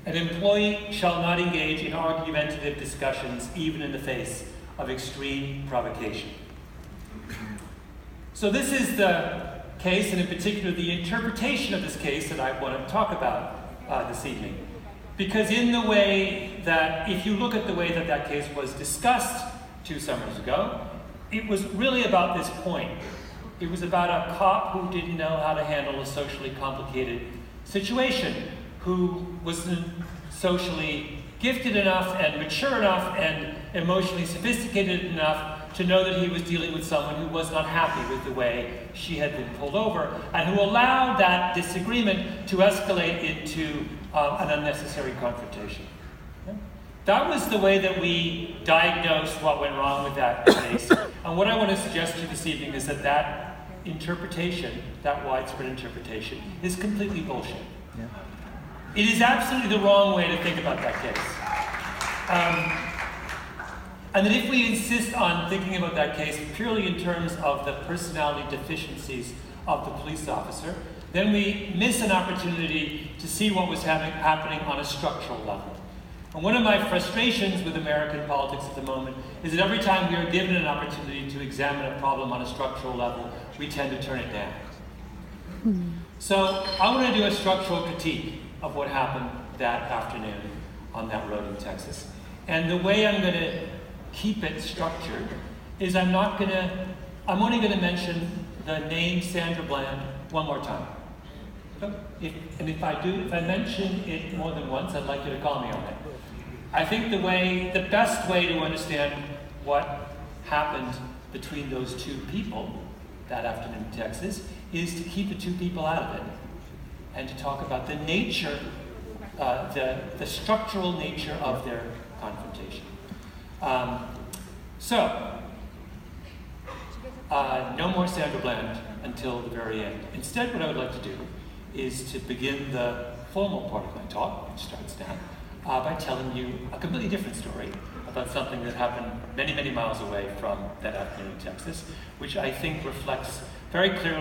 An employee shall not engage in argumentative discussions, even in the face of extreme provocation. So this is the case, and in particular the interpretation of this case that I want to talk about this evening. Because in the way that, if you look at the way that that case was discussed 2 summers ago, it was really about this point. It was about a cop who didn't know how to handle a socially complicated situation, who wasn't socially gifted enough and mature enough and emotionally sophisticated enough to know that he was dealing with someone who was not happy with the way she had been pulled over, and who allowed that disagreement to escalate into an unnecessary confrontation. Okay? That was the way that we diagnosed what went wrong with that case. And what I want to suggest to you this evening is that that interpretation, that widespread interpretation, is completely bullshit. Yeah. It is absolutely the wrong way to think about that case. And that if we insist on thinking about that case purely in terms of the personality deficiencies of the police officer, then we miss an opportunity to see what was happening on a structural level. And one of my frustrations with American politics at the moment is that every time we are given an opportunity to examine a problem on a structural level, we tend to turn it down. So I want to do a structural critique of what happened that afternoon on that road in Texas. And the way I'm going to keep it structured is I'm only going to mention the name Sandra Bland one more time. If I mention it more than once, I'd like you to call me on it. I think the best way to understand what happened between those two people that afternoon in Texas is to keep the two people out of it and to talk about the nature, the structural nature of their confrontation. No more Sandra Bland until the very end. Instead, what I would like to do is to begin the formal part of my talk, which starts now, by telling you a completely different story about something that happened many, many miles away from that afternoon in Texas, which I think reflects very clearly